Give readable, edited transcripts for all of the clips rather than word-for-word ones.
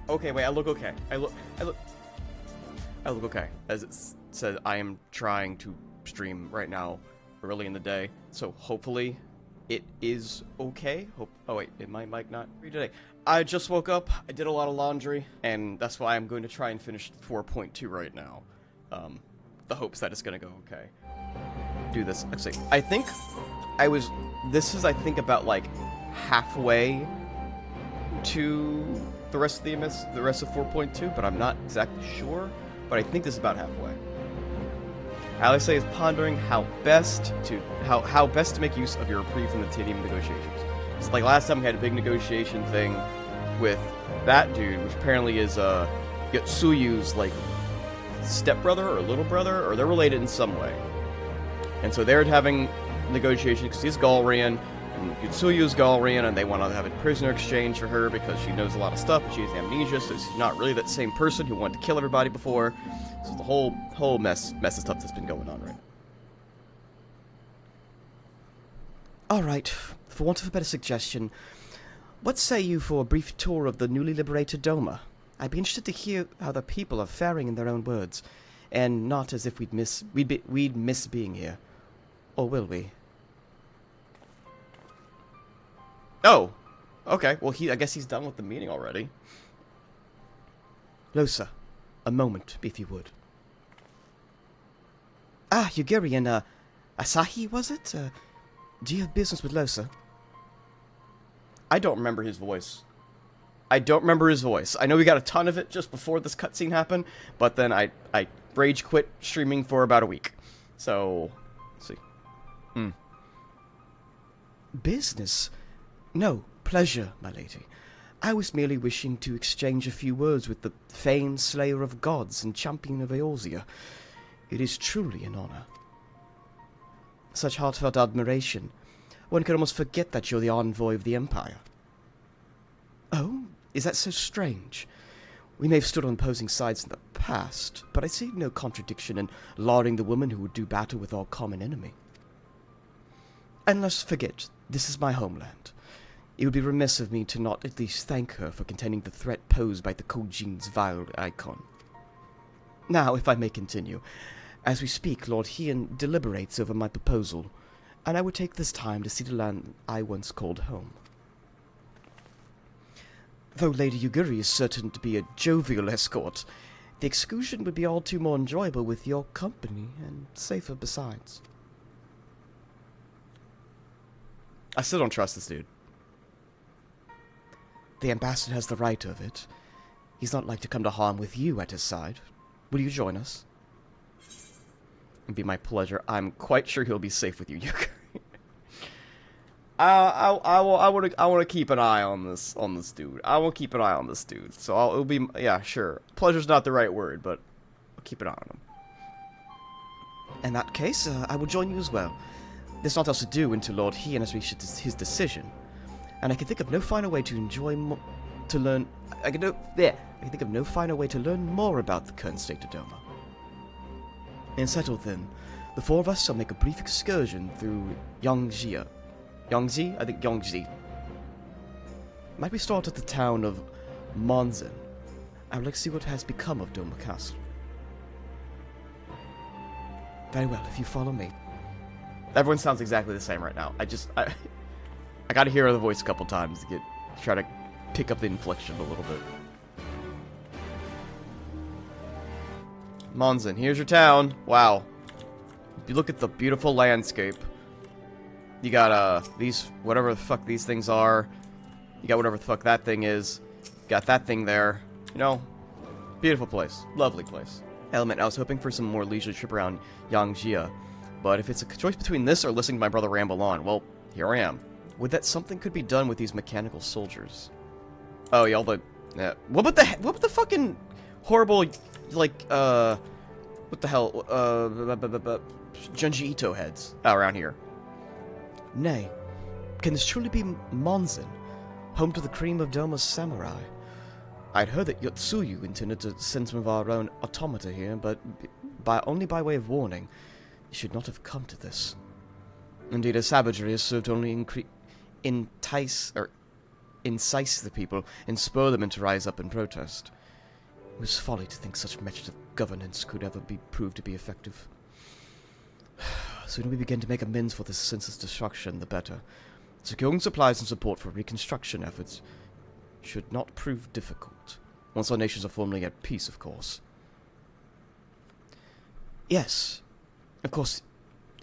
Okay, wait, I look okay. I look okay. As it said, I am trying to stream right now, early in the day, so hopefully it is okay. Oh wait, is my mic not free today? I just woke up, I did a lot of laundry, and that's why I'm going to try and finish 4.2 right now. The hopes that it's gonna go okay. Do this. Actually, I think this is, I think, about like halfway to the rest of the rest of 4.2, but I'm not exactly sure. But I think this is about halfway. Alexei is pondering how best to make use of your reprieve from the tedium negotiations. It's like last time we had a big negotiation thing with that dude, which apparently is Yutsuyu's like stepbrother or little brother, or they're related in some way. And so they're having negotiations because he's Galrian and Yutsuyu's Galrian, and they want to have a prisoner exchange for her because she knows a lot of stuff, but she has amnesia, so she's not really that same person who wanted to kill everybody before. So the whole mess of stuff that's been going on right now. Alright, for want of a better suggestion, what say you for a brief tour of the newly liberated Doma? I'd be interested to hear how the people are faring in their own words, and not as if we'd miss being here. Or will we? Oh! Okay, well I guess he's done with the meeting already. Losa, a moment, if you would. Ah, Yugiri and, Asahi, was it? Do you have business with Losa? I don't remember his voice. I know we got a ton of it just before this cutscene happened, but then I rage quit streaming for about a week. So, let's see. Business? No, pleasure, my lady. I was merely wishing to exchange a few words with the famed slayer of gods and champion of Eorzea. It is truly an honor. Such heartfelt admiration. One could almost forget that you're the envoy of the Empire. Oh, is that so strange? We may have stood on opposing sides in the past, but I see no contradiction in lauding the woman who would do battle with our common enemy. And let's forget, this is my homeland. It would be remiss of me to not at least thank her for containing the threat posed by the Kojin's vile icon. Now, if I may continue, as we speak, Lord Heian deliberates over my proposal, and I would take this time to see the land I once called home. Though Lady Yugiri is certain to be a jovial escort, the excursion would be all too more enjoyable with your company, and safer besides. I still don't trust this dude. The ambassador has the right of it. He's not like to come to harm with you at his side. Will you join us? It'd be my pleasure. I'm quite sure he'll be safe with you, Yugiri. I want to keep an eye on this dude. I will keep an eye on this dude. So it'll be, yeah, sure. Pleasure's not the right word, but I'll keep an eye on him. In that case, I will join you as well. There's not else to do until Lord Heian has reached his decision, and I can think of no finer way to learn. I can think of no finer way to learn more about the current state of Doma. And settled then, the four of us shall make a brief excursion through Yangji? I think Yangji. Might we start at the town of Monzen? I would like to see what has become of Doma Castle. Very well, if you follow me. Everyone sounds exactly the same right now. I gotta hear the voice a couple times to try to pick up the inflection a little bit. Monzen, here's your town. Wow. If you look at the beautiful landscape, you got, these, whatever the fuck these things are. You got whatever the fuck that thing is. You got that thing there. You know, beautiful place. Lovely place. Element, I was hoping for some more leisurely trip around Yangji, but if it's a choice between this or listening to my brother ramble on, well, here I am. Would that something could be done with these mechanical soldiers? Oh, yeah, all the... What about the fucking horrible, like, what the hell, Junji Ito heads around here? Nay, can this truly be Monzen, home to the cream of Doma's samurai? I'd heard that Yotsuyu intended to send some of our own automata here, but only by way of warning. It should not have come to this. Indeed, a savagery has served only incite the people and spur them to rise up and protest. It was folly to think such methods of governance could ever be proved to be effective. The sooner we begin to make amends for this senseless destruction, the better. Securing supplies and support for reconstruction efforts should not prove difficult, once our nations are formally at peace, of course. Yes, of course,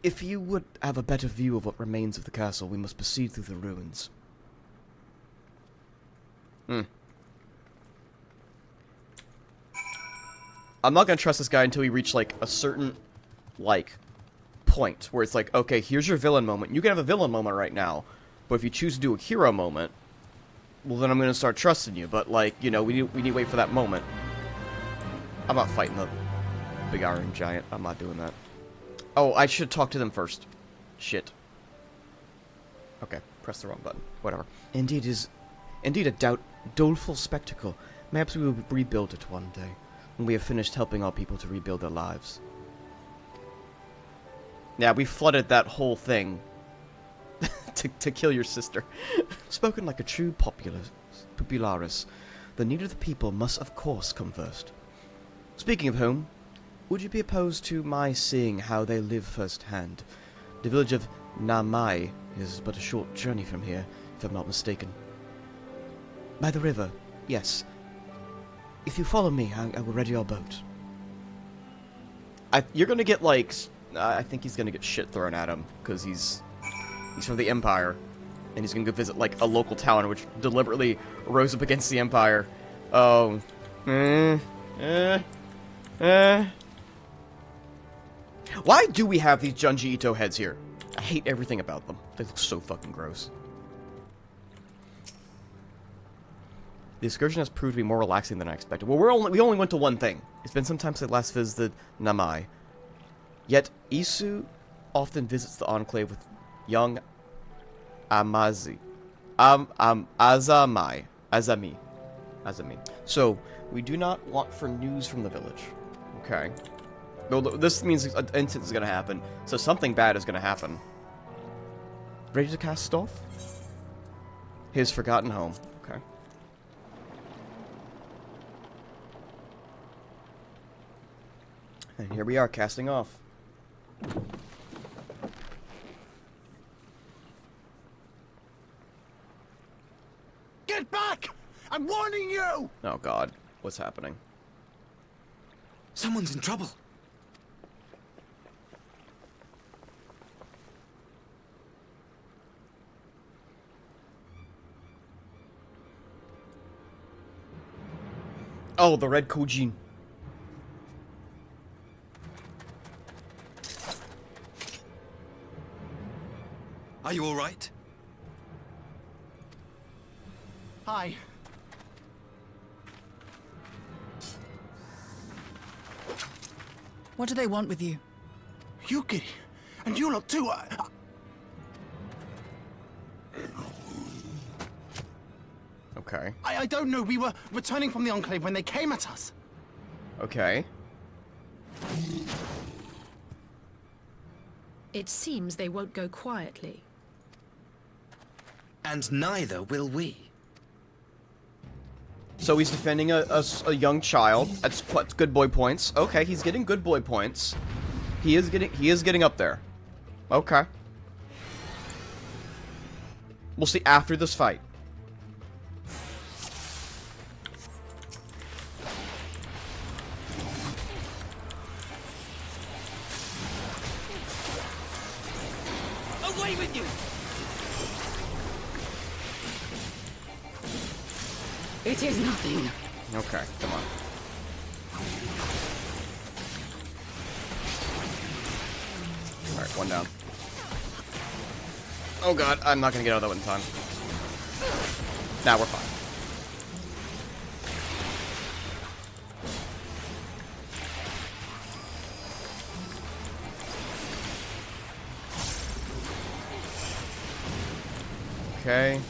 if you would have a better view of what remains of the castle, we must proceed through the ruins. I'm not gonna trust this guy until we reach, like, a certain, like, point where it's like, okay, here's your villain moment. You can have a villain moment right now, but if you choose to do a hero moment, well, then I'm gonna start trusting you. But, like, you know, we need to wait for that moment. I'm not fighting the big iron giant. I'm not doing that. Oh, I should talk to them first. Shit. Okay, press the wrong button. Whatever. Indeed a doleful spectacle. Perhaps we will rebuild it one day, when we have finished helping our people to rebuild their lives. Yeah, we flooded that whole thing to kill your sister. Spoken like a true popularis. The need of the people must, of course, come first. Speaking of whom, would you be opposed to my seeing how they live firsthand? The village of Namai is but a short journey from here, if I'm not mistaken. By the river, yes. If you follow me, I will ready your boat. You're gonna get, like, I think he's gonna get shit thrown at him, because he's from the Empire, and he's gonna go visit, like, a local town which deliberately rose up against the Empire. Oh. Why do we have these Junji Ito heads here? I hate everything about them. They look so fucking gross. The excursion has proved to be more relaxing than I expected. Well, we only went to one thing. It's been some time since I last visited Namai. Yet, Isu often visits the Enclave with young Azami. So, we do not want for news from the village. Okay. Well, this means an incident is going to happen, so something bad is going to happen. Ready to cast off? His forgotten home. Okay. And here we are, casting off. Get back! I'm warning you! Oh god, what's happening? Someone's in trouble. Oh, the red Kojin. Are you all right? Hi. What do they want with you? Yuki, and you lot too. Okay. I don't know. We were returning from the Enclave when they came at us. Okay. It seems they won't go quietly. And neither will we. So he's defending a young child. That's good boy points. Okay, he's getting good boy points. He is getting up there. Okay. We'll see after this fight. Away with you! It is nothing. Okay, come on. Alright, one down. Oh god, I'm not gonna get out of that one in time. Nah, we're fine. Okay.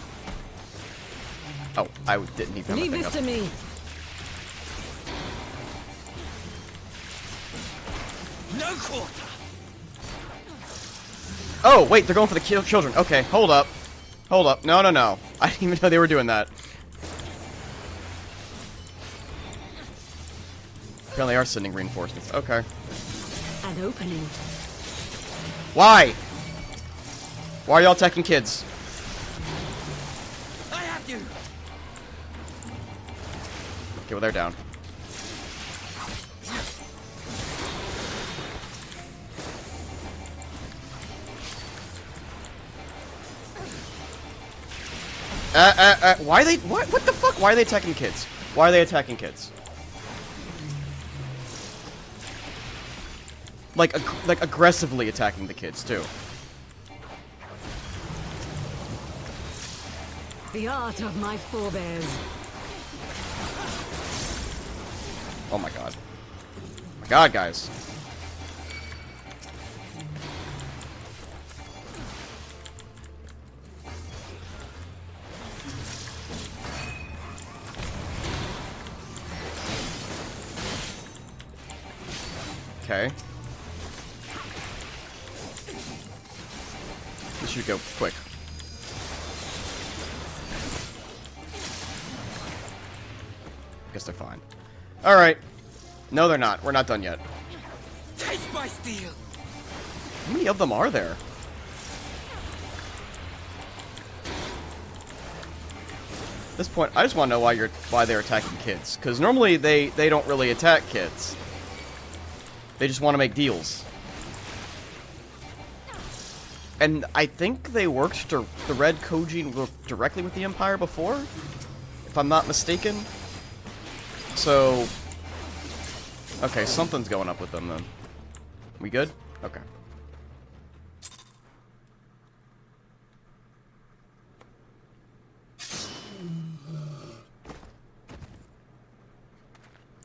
Oh, I didn't even Leave this to me. No quarter! Oh, wait, they're going for the children. Okay, hold up. Hold up. No, no, no. I didn't even know they were doing that. Apparently they are sending reinforcements. Okay. An opening. Why? Why are y'all attacking kids? I have you. Okay, well they're down. Why are they, what the fuck? Why are they attacking kids? Why are they attacking kids? Like aggressively attacking the kids, too. The art of my forebears. Oh my god. My god, guys. Okay. This should go quick. Guess they're fine. Alright. No, they're not. We're not done yet. Taste my steel. How many of them are there? At this point, I just want to know why they're attacking kids. Because normally they don't really attack kids. They just want to make deals. And I think they worked the Red Koji worked directly with the Empire before, if I'm not mistaken. So, okay, something's going up with them then. We good? Okay.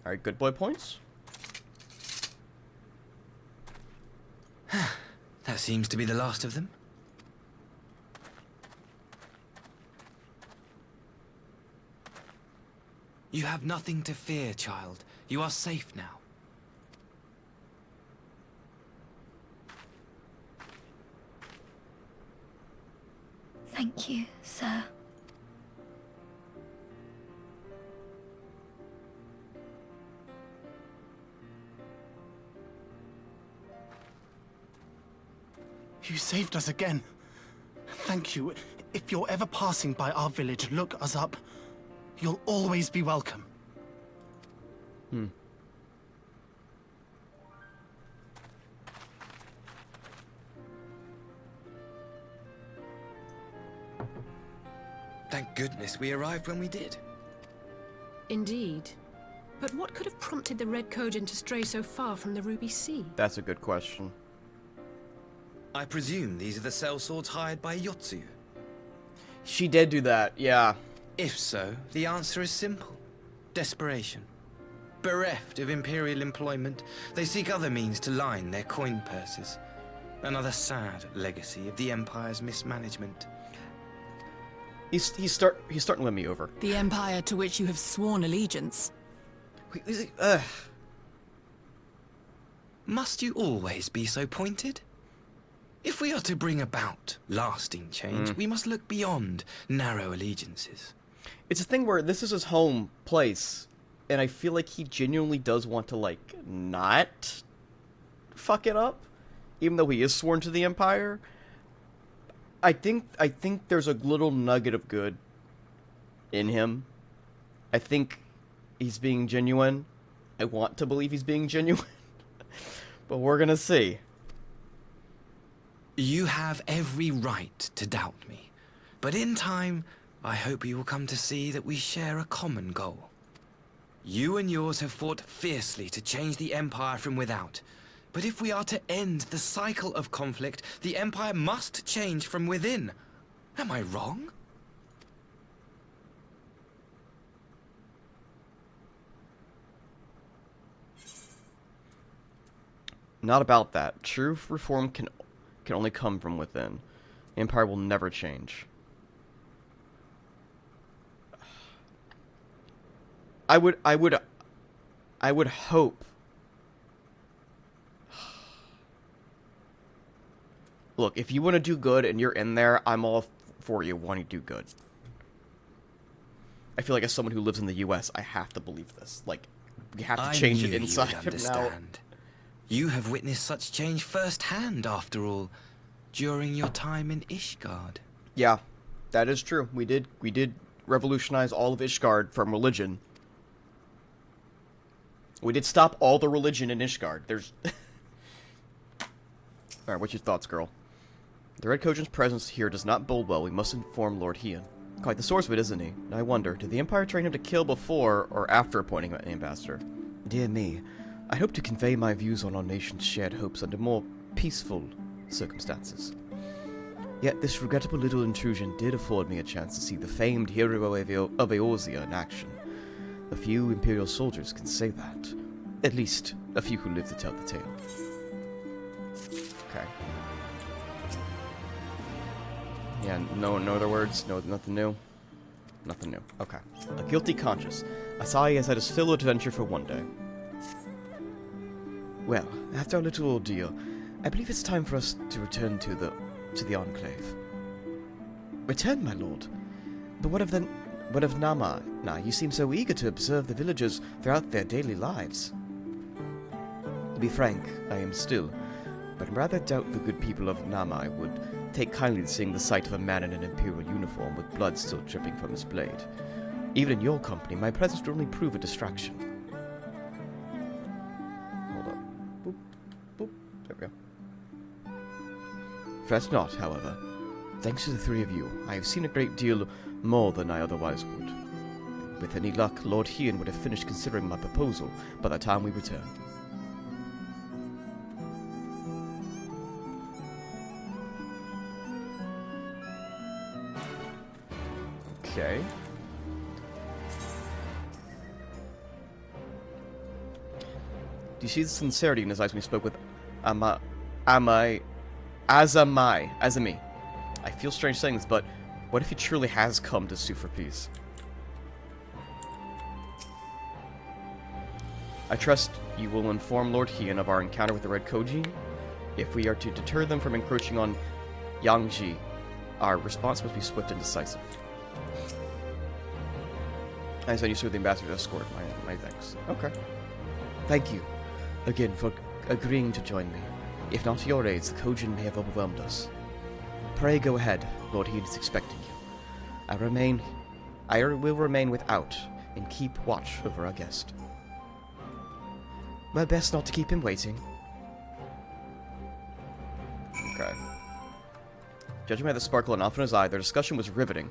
Alright, good boy points. That seems to be the last of them. You have nothing to fear, child. You are safe now. Thank you, sir. You saved us again. Thank you. If you're ever passing by our village, look us up. You'll always be welcome. Thank goodness we arrived when we did. Indeed. But what could have prompted the Red Kojin to stray so far from the Ruby Sea? That's a good question. I presume these are the sellswords hired by Yotsu. She did do that, yeah. If so, the answer is simple. Desperation. Bereft of imperial employment, they seek other means to line their coin purses. Another sad legacy of the Empire's mismanagement. He's starting to win me over. The Empire to which you have sworn allegiance. Must you always be so pointed? If we are to bring about lasting change, we must look beyond narrow allegiances. It's a thing where this is his home place, and I feel like he genuinely does want to, like, not fuck it up, even though he is sworn to the Empire. I think there's a little nugget of good in him. I think he's being genuine. I want to believe he's being genuine, but we're gonna see. You have every right to doubt me, but in time, I hope you will come to see that we share a common goal. You and yours have fought fiercely to change the Empire from without, but if we are to end the cycle of conflict, the Empire must change from within. Am I wrong? Not about that. True reform can only come from within. The Empire will never change. I would hope. Look, if you want to do good and you're in there, I'm all for you wanting to do good. I feel like as someone who lives in the U.S., I have to believe this. Like, we have to I change knew it you inside would of now. understand. You have witnessed such change firsthand, after all, during your time in Ishgard. Yeah, that is true. We did revolutionize all of Ishgard from religion. We did stop all the religion in Ishgard. There's... Alright, what's your thoughts, girl? The Red Kojin's presence here does not bode well. We must inform Lord Hien. Quite the source of it, isn't he? I wonder, did the Empire train him to kill before or after appointing an ambassador? Dear me, I hope to convey my views on our nation's shared hopes under more peaceful circumstances. Yet this regrettable little intrusion did afford me a chance to see the famed hero of Eorzea in action. A few Imperial soldiers can say that. At least, a few who live to tell the tale. Okay. Yeah, no other words? No, nothing new? Nothing new. Okay. A guilty conscience. Asahi has had his fill of adventure for one day. Well, after our little ordeal, I believe it's time for us to return to the Enclave. Return, my lord? But what of Nama? Nah, you seem so eager to observe the villagers throughout their daily lives. To be frank, I am still, but I rather doubt the good people of Nama would take kindly to seeing the sight of a man in an Imperial uniform with blood still dripping from his blade. Even in your company, my presence would only prove a distraction. Hold up. Boop, boop. There we go. Fret not, however. Thanks to the three of you, I have seen a great deal more than I otherwise would. With any luck, Lord Hien would have finished considering my proposal by the time we return. Okay. Do you see the sincerity in his eyes when he spoke with Azami? I feel strange saying this, but what if he truly has come to sue for peace? I trust you will inform Lord Hien of our encounter with the Red Kojin. If we are to deter them from encroaching on Yangji, our response must be swift and decisive. I send you through the ambassador's escort. My thanks. Okay. Thank you again for agreeing to join me. If not for your aids, the Kojin may have overwhelmed us. Pray go ahead. Lord Hien is expecting you. I will remain without and keep watch over our guest. Well, best not to keep him waiting. Okay. Judging by the sparkle and off in his eye, their discussion was riveting.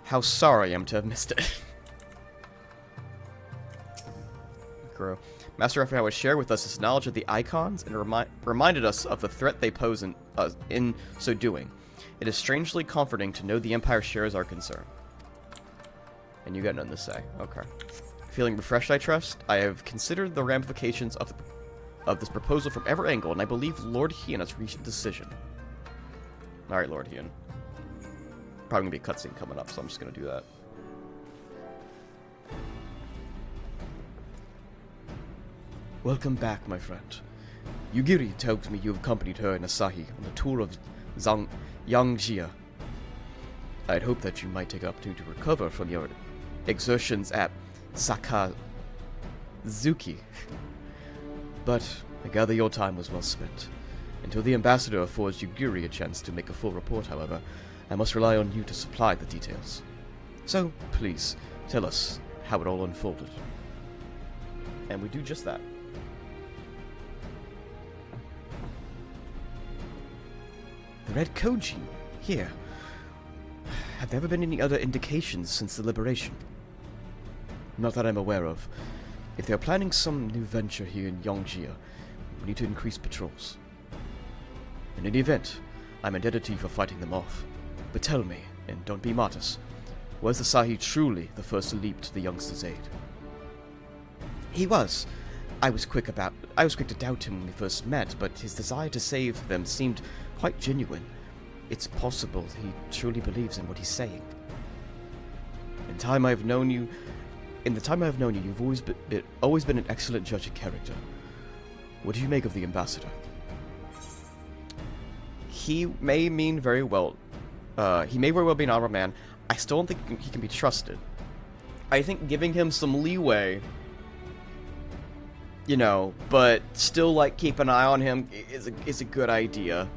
How sorry I am to have missed it. Grow. Master Raphael would share with us his knowledge of the icons and reminded us of the threat they pose in so doing. It is strangely comforting to know the Empire shares our concern. And you got nothing to say. Okay. Feeling refreshed, I trust? I have considered the ramifications of this proposal from every angle, and I believe Lord Hien has reached a decision. Alright, Lord Hien. Probably gonna be a cutscene coming up, so I'm just gonna do that. Welcome back, my friend. Yugiri tells me you accompanied her and Asahi on the tour of Yangji. I'd hoped that you might take the opportunity to recover from your exertions at Sakazuki. But I gather your time was well spent. Until the ambassador affords Yugiri a chance to make a full report, however, I must rely on you to supply the details. So, please, tell us how it all unfolded. And we do just that. The Red Kojin, here. Have there ever been any other indications since the liberation? Not that I'm aware of. If they're planning some new venture here in Yangji, we need to increase patrols. In any event, I'm indebted to you for fighting them off. But tell me, and don't be modest, was Asahi truly the first to leap to the youngster's aid? He was. I was quick to doubt him when we first met, but his desire to save them seemed quite genuine. It's possible he truly believes in what he's saying. In the time I've known you, you've always been an excellent judge of character. What do you make of the ambassador? He may mean very well. He may very well be an honorable man. I still don't think he can be trusted. I think giving him some leeway, you know, but still like keep an eye on him is a good idea.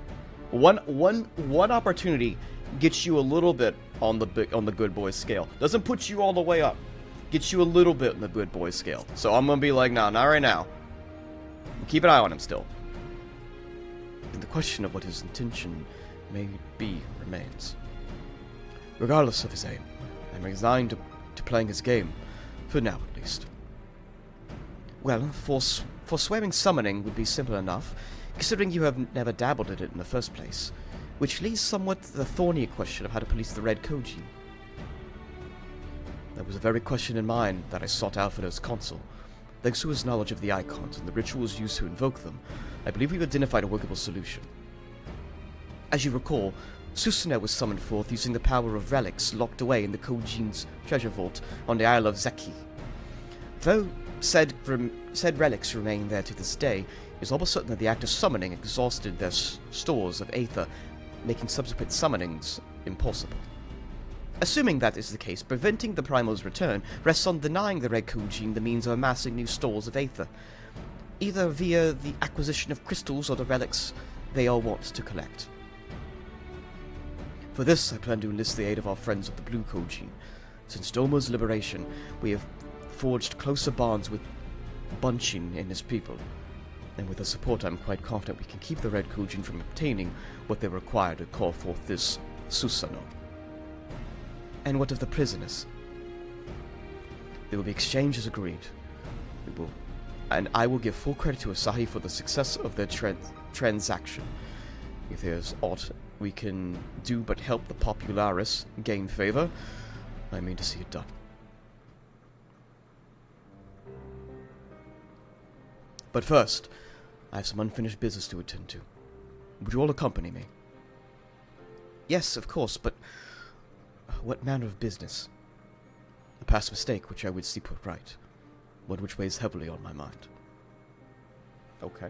One opportunity gets you a little bit on the good boy scale. Doesn't put you all the way up. Gets you a little bit on the good boy scale. So I'm gonna be like, nah, not right now. Keep an eye on him still. And the question of what his intention may be remains. Regardless of his aim, I'm resigned to playing his game, for now at least. Well, for swearing summoning would be simple enough, considering you have never dabbled in it in the first place, which leaves somewhat the thorny question of how to police the red code gene. That was the very question in mind that I sought Alfredo's consul. Thanks to his knowledge of the icons and the rituals used to invoke them, I believe we've identified a workable solution. As you recall, Susano was summoned forth using the power of relics locked away in the code gene's treasure vault on the Isle of Zeki. Though said relics remain there to this day, it is almost certain that the act of summoning exhausted their stores of aether, making subsequent summonings impossible. Assuming that is the case, preventing the Primal's return rests on denying the Red Code Gene the means of amassing new stores of aether, either via the acquisition of crystals or the relics they all want to collect. For this, I plan to enlist the aid of our friends of the Blue Code Gene. Since Doma's liberation, we have forged closer bonds with Bunchin and his people, and with their support I'm quite confident we can keep the Red Code Gene from obtaining what they require to call forth this Susano. And what of the prisoners? They will be exchanged as agreed. And I will give full credit to Asahi for the success of their transaction. If there's aught we can do but help the popularis gain favor, I mean to see it done. But first, I have some unfinished business to attend to. Would you all accompany me? Yes, of course, but what manner of business? A past mistake which I would see put right. One which weighs heavily on my mind. Okay.